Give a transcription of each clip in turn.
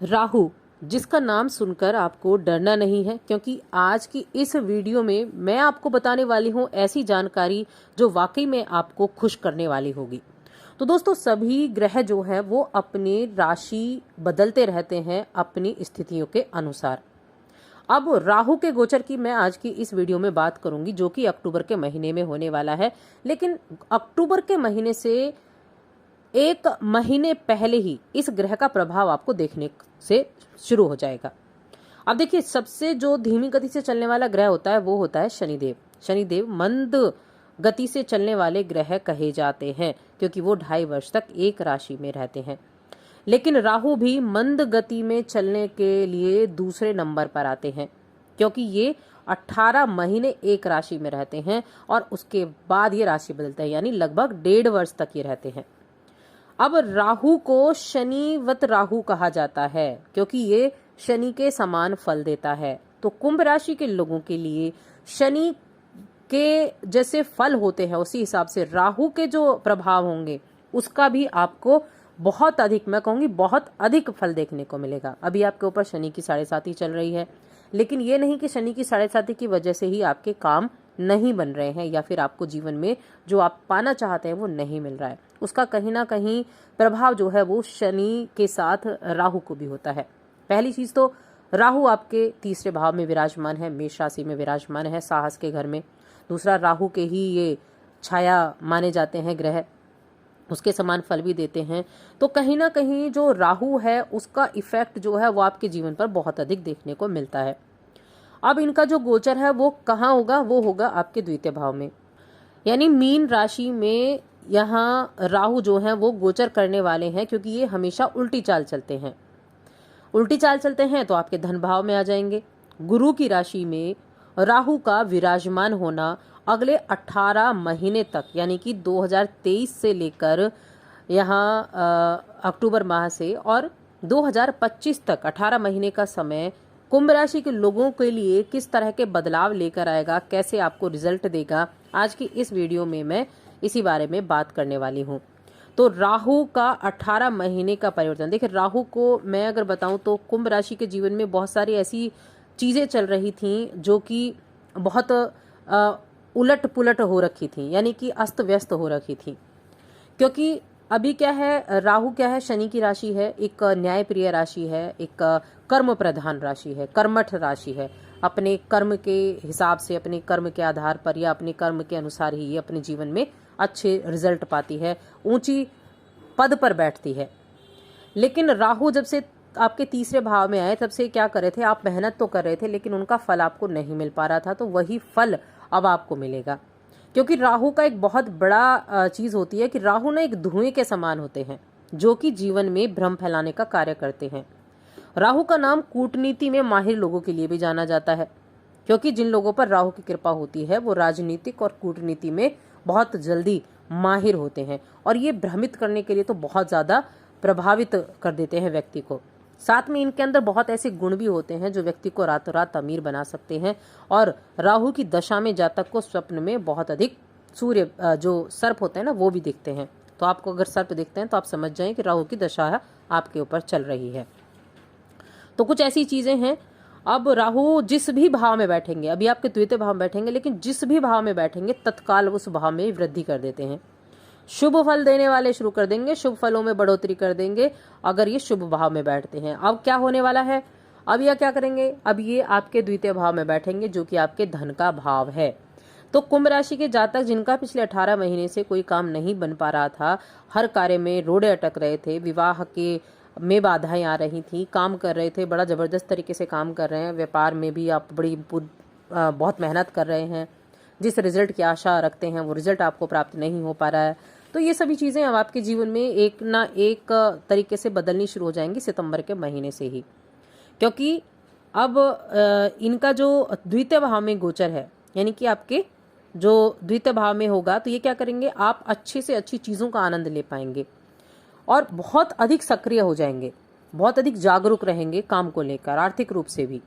राहु, जिसका नाम सुनकर आपको डरना नहीं है, क्योंकि आज की इस वीडियो में मैं आपको बताने वाली हूं ऐसी जानकारी जो वाकई में आपको खुश करने वाली होगी। तो दोस्तों, सभी ग्रह जो है वो अपनी राशि बदलते रहते हैं अपनी स्थितियों के अनुसार। अब राहु के गोचर की मैं आज की इस वीडियो में बात करूंगी, जो कि अक्टूबर के महीने में होने वाला है। लेकिन अक्टूबर के महीने से एक महीने पहले ही इस ग्रह का प्रभाव आपको देखने से शुरू हो जाएगा। अब देखिए, सबसे जो धीमी गति से चलने वाला ग्रह होता है वो होता है शनिदेव। शनिदेव मंद गति से चलने वाले ग्रह कहे जाते हैं, क्योंकि वो 2.5 वर्ष तक एक राशि में रहते हैं। लेकिन राहु भी मंद गति में चलने के लिए दूसरे नंबर पर आते हैं, क्योंकि ये 18 महीने एक राशि में रहते हैं और उसके बाद ये राशि बदलते हैं, यानी लगभग 1.5 वर्ष तक ये रहते हैं। अब राहु को शनिवत राहु कहा जाता है, क्योंकि ये शनि के समान फल देता है। तो कुंभ राशि के लोगों के लिए शनि के जैसे फल होते हैं, उसी हिसाब से राहु के जो प्रभाव होंगे उसका भी आपको बहुत अधिक, मैं कहूंगी बहुत अधिक फल देखने को मिलेगा। अभी आपके ऊपर शनि की 7.5 चल रही है, लेकिन ये नहीं कि शनि की 7.5 की वजह से ही आपके काम नहीं बन रहे हैं या फिर आपको जीवन में जो आप पाना चाहते हैं वो नहीं मिल रहा है। उसका कहीं ना कहीं प्रभाव जो है वो शनि के साथ राहु को भी होता है। पहली चीज तो राहु आपके तीसरे भाव में विराजमान है, मेष राशि में विराजमान है, साहस के घर में। दूसरा, राहु के ही ये छाया माने जाते हैं ग्रह, उसके समान फल भी देते हैं। तो कहीं ना कहीं जो राहु है उसका इफेक्ट जो है वो आपके जीवन पर बहुत अधिक देखने को मिलता है। अब इनका जो गोचर है वो कहाँ होगा? वो होगा आपके द्वितीय भाव में, यानी मीन राशि में। यहाँ राहु जो है वो गोचर करने वाले हैं, क्योंकि ये हमेशा उल्टी चाल चलते हैं। उल्टी चाल चलते हैं तो आपके धन भाव में आ जाएंगे। गुरु की राशि में राहु का विराजमान होना अगले 18 महीने तक, यानी कि 2023 से लेकर यहाँ अक्टूबर माह से और 2025 तक 18 महीने का समय कुंभ राशि के लोगों के लिए किस तरह के बदलाव लेकर आएगा, कैसे आपको रिजल्ट देगा, आज की इस वीडियो में मैं इसी बारे में बात करने वाली हूँ। तो राहु का 18 महीने का परिवर्तन, देखिए राहु को मैं अगर बताऊं तो कुंभ राशि के जीवन में बहुत सारी ऐसी चीजें चल रही थी जो कि बहुत उलट पुलट हो रखी थी, यानी कि अस्त व्यस्त हो रखी थी। क्योंकि अभी क्या है, राहु क्या है, शनि की राशि है, एक न्याय प्रिय राशि है, एक कर्म प्रधान राशि है, कर्मठ राशि है। अपने कर्म के हिसाब से, अपने कर्म के आधार पर या अपने कर्म के अनुसार ही ये अपने जीवन में अच्छे रिजल्ट पाती है, ऊंची पद पर बैठती है। लेकिन राहु जब से आपके तीसरे भाव में आए तब से क्या कर रहे थे, आप मेहनत तो कर रहे थे लेकिन उनका फल आपको नहीं मिल पा रहा था। तो वही फल अब आपको मिलेगा, क्योंकि राहु का एक बहुत बड़ा चीज होती है कि राहु ना एक धुएं के समान होते हैं, जो कि जीवन में भ्रम फैलाने का कार्य करते हैं। राहु का नाम कूटनीति में माहिर लोगों के लिए भी जाना जाता है, क्योंकि जिन लोगों पर राहु की कृपा होती है वो राजनीतिक और कूटनीति में बहुत जल्दी माहिर होते हैं, और ये भ्रमित करने के लिए तो बहुत ज्यादा प्रभावित कर देते हैं व्यक्ति को। साथ में इनके अंदर बहुत ऐसे गुण भी होते हैं जो व्यक्ति को रातों रात अमीर बना सकते हैं। और राहु की दशा में जातक को स्वप्न में बहुत अधिक सूर्य जो सर्प होते हैं ना वो भी दिखते हैं। तो आपको अगर सर्प दिखते हैं तो आप समझ जाएं कि राहु की दशा आपके ऊपर चल रही है। तो कुछ ऐसी चीजें हैं। अब राहु जिस भी भाव में बैठेंगे, अभी आपके द्वितीय भाव में बैठेंगे, लेकिन जिस भी भाव में बैठेंगे तत्काल उस भाव में वृद्धि कर देते हैं, शुभ फल देने वाले शुरू कर देंगे, शुभ फलों में बढ़ोतरी कर देंगे अगर ये शुभ भाव में बैठते हैं। अब क्या होने वाला है, अब यह क्या करेंगे, अब ये आपके द्वितीय भाव में बैठेंगे जो कि आपके धन का भाव है। तो कुंभ राशि के जातक जिनका पिछले 18 महीने से कोई काम नहीं बन पा रहा था, हर कार्य में रोड़े अटक रहे थे, विवाह के में बाधाएं आ रही थी, काम कर रहे थे, बड़ा जबरदस्त तरीके से काम कर रहे हैं, व्यापार में भी आप बहुत मेहनत कर रहे हैं, जिस रिजल्ट की आशा रखते हैं वो रिजल्ट आपको प्राप्त नहीं हो पा रहा है। तो ये सभी चीजें अब आपके जीवन में एक ना एक तरीके से बदलनी शुरू हो जाएंगी सितंबर के महीने से ही, क्योंकि अब इनका जो द्वितीय भाव में गोचर है, यानी कि आपके जो द्वितीय भाव में होगा, तो ये क्या करेंगे, आप अच्छी से अच्छी चीजों का आनंद ले पाएंगे और बहुत अधिक सक्रिय हो जाएंगे, बहुत अधिक जागरूक रहेंगे काम को लेकर, आर्थिक रूप से भी।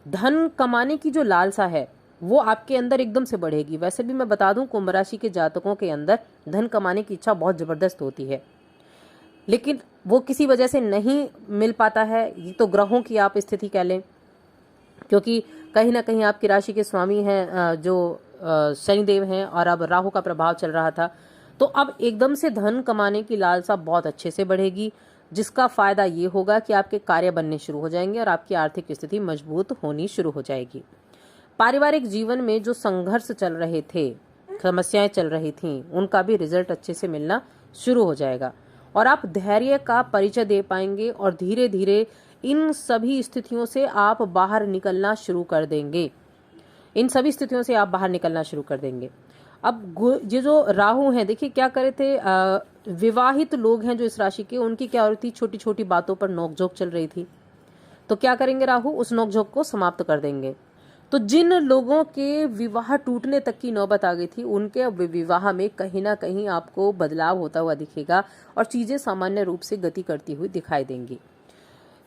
धन कमाने की जो लालसा है वो आपके अंदर एकदम से बढ़ेगी। वैसे भी मैं बता दूं, कुंभ राशि के जातकों के अंदर धन कमाने की इच्छा बहुत जबरदस्त होती है। लेकिन वो किसी वजह से नहीं मिल पाता है। ये तो ग्रहों की आप स्थिति कह लें, क्योंकि कहीं ना कहीं आपकी राशि के स्वामी हैं जो शनिदेव हैं, और अब राहु का प्रभाव चल रहा था, तो अब एकदम से धन कमाने की लालसा बहुत अच्छे से बढ़ेगी, जिसका फायदा ये होगा कि आपके कार्य बनने शुरू हो जाएंगे और आपकी आर्थिक स्थिति मजबूत होनी शुरू हो जाएगी। पारिवारिक जीवन में जो संघर्ष चल रहे थे, समस्याएं चल रही थीं, उनका भी रिजल्ट अच्छे से मिलना शुरू हो जाएगा और आप धैर्य का परिचय दे पाएंगे और धीरे धीरे इन सभी स्थितियों से आप बाहर निकलना शुरू कर देंगे। इन सभी स्थितियों से आप बाहर निकलना शुरू कर देंगे। अब ये जो राहु हैं, देखिए क्या करे थे, विवाहित लोग हैं जो इस राशि के, उनकी क्या हो रही थी, छोटी छोटी बातों पर नोकझोंक चल रही थी। तो क्या करेंगे राहु, उस नोकझोंक को समाप्त कर देंगे। तो जिन लोगों के विवाह टूटने तक की नौबत आ गई थी, उनके अब विवाह में कहीं ना कहीं आपको बदलाव होता हुआ दिखेगा और चीजें सामान्य रूप से गति करती हुई दिखाई देंगी।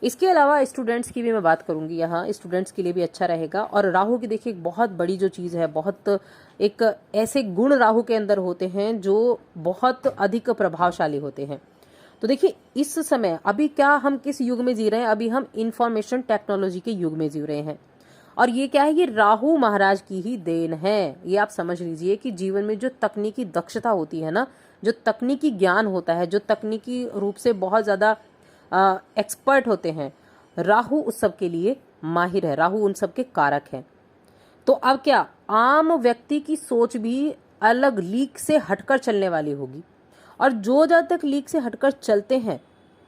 इसके अलावा स्टूडेंट्स की भी मैं बात करूंगी, यहाँ स्टूडेंट्स के लिए भी अच्छा रहेगा। और राहु की देखिए एक बहुत बड़ी जो चीज है, बहुत एक ऐसे गुण राहु के अंदर होते हैं जो बहुत अधिक प्रभावशाली होते हैं। तो देखिए इस समय अभी क्या हम किस युग में जी रहे हैं, अभी हम इंफॉर्मेशन टेक्नोलॉजी के युग में जी रहे हैं। और ये क्या है, ये राहु महाराज की ही देन है। ये आप समझ लीजिए कि जीवन में जो तकनीकी दक्षता होती है ना, जो तकनीकी ज्ञान होता है, जो तकनीकी रूप से बहुत ज्यादा एक्सपर्ट होते हैं, राहु उस सब के लिए माहिर है, राहु उन सब के कारक हैं। तो अब क्या, आम व्यक्ति की सोच भी अलग, लीक से हटकर चलने वाली होगी। और जो जब तक लीक से हटकर चलते हैं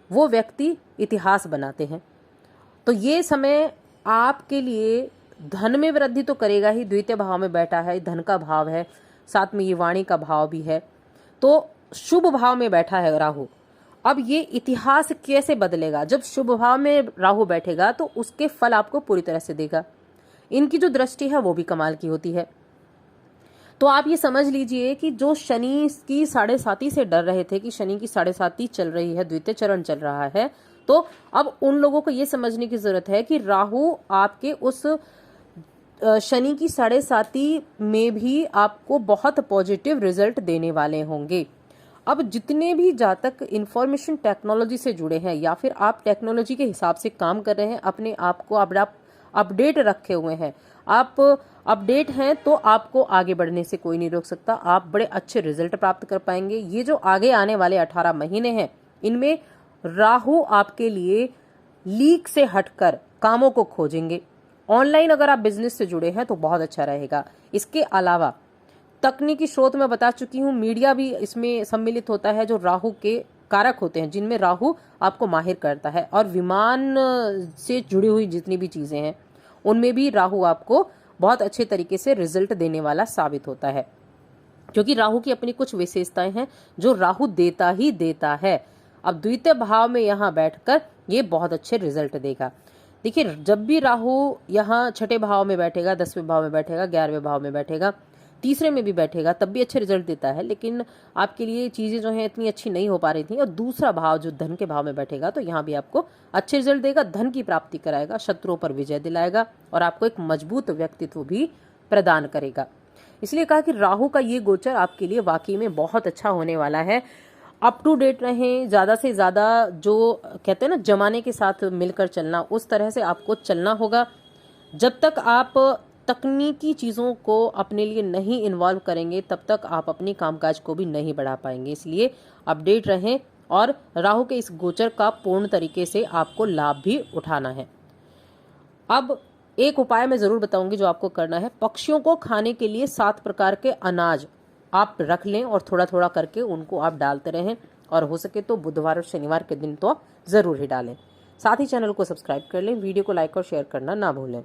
वो व्यक्ति इतिहास बनाते हैं। तो ये समय आपके लिए धन में वृद्धि तो करेगा ही, द्वितीय भाव में बैठा है, धन का भाव है, साथ में ये वाणी का भाव भी है, तो शुभ भाव में बैठा है राहु। अब ये इतिहास कैसे बदलेगा, जब शुभ भाव में राहु बैठेगा तो उसके फल आपको पूरी तरह से देगा। इनकी जो दृष्टि है वो भी कमाल की होती है। तो आप ये समझ लीजिए कि जो शनि की 7.5 से डर रहे थे कि शनि की 7.5 चल रही है, द्वितीय चरण चल रहा है, तो अब उन लोगों को ये समझने की जरूरत है कि राहु आपके उस शनि की 7.5 में भी आपको बहुत पॉजिटिव रिजल्ट देने वाले होंगे। अब जितने भी जातक इंफॉर्मेशन टेक्नोलॉजी से जुड़े हैं या फिर आप टेक्नोलॉजी के हिसाब से काम कर रहे हैं, अपने आप को अपडेट रखे हुए हैं, आप अपडेट हैं, तो आपको आगे बढ़ने से कोई नहीं रोक सकता। आप बड़े अच्छे रिजल्ट प्राप्त कर पाएंगे। ये जो आगे आने वाले 18 महीने हैं, इनमें राहु आपके लिए लीक से हटकर कामों को खोजेंगे। ऑनलाइन अगर आप बिजनेस से जुड़े हैं तो बहुत अच्छा रहेगा। इसके अलावा तकनीकी स्रोत में बता चुकी हूँ, मीडिया भी इसमें सम्मिलित होता है, जो राहु के कारक होते हैं, जिनमें राहु आपको माहिर करता है। और विमान से जुड़ी हुई जितनी भी चीजें हैं उनमें भी राहु आपको बहुत अच्छे तरीके से रिजल्ट देने वाला साबित होता है, क्योंकि राहु की अपनी कुछ विशेषताएं हैं जो राहु देता ही देता है। अब द्वितीय भाव में यहाँ बैठकर ये बहुत अच्छे रिजल्ट देगा। देखिए जब भी राहु यहाँ 6ठे भाव में बैठेगा, 10वें भाव में बैठेगा, 11वें भाव में बैठेगा, तीसरे में भी बैठेगा, तब भी अच्छे रिजल्ट देता है। लेकिन आपके लिए चीजें जो हैं इतनी अच्छी नहीं हो पा रही थी। और दूसरा भाव जो धन के भाव में बैठेगा तो यहाँ भी आपको अच्छे रिजल्ट देगा, धन की प्राप्ति कराएगा, शत्रुओं पर विजय दिलाएगा और आपको एक मजबूत व्यक्तित्व भी प्रदान करेगा। इसलिए कहा कि राहु का ये गोचर आपके लिए वाकई में बहुत अच्छा होने वाला है। अप टू डेट रहें, ज्यादा से ज्यादा जो कहते हैं ना जमाने के साथ मिलकर चलना, उस तरह से आपको चलना होगा। जब तक आप तकनीकी चीजों को अपने लिए नहीं इन्वॉल्व करेंगे तब तक आप अपनी कामकाज को भी नहीं बढ़ा पाएंगे। इसलिए अपडेट रहें और राहु के इस गोचर का पूर्ण तरीके से आपको लाभ भी उठाना है। अब एक उपाय मैं जरूर बताऊंगी जो आपको करना है। पक्षियों को खाने के लिए 7 प्रकार के अनाज आप रख लें और थोड़ा थोड़ा करके उनको आप डालते रहें, और हो सके तो बुधवार और शनिवार के दिन तो आप जरूर ही डालें। साथ ही चैनल को सब्सक्राइब कर लें, वीडियो को लाइक और शेयर करना ना भूलें।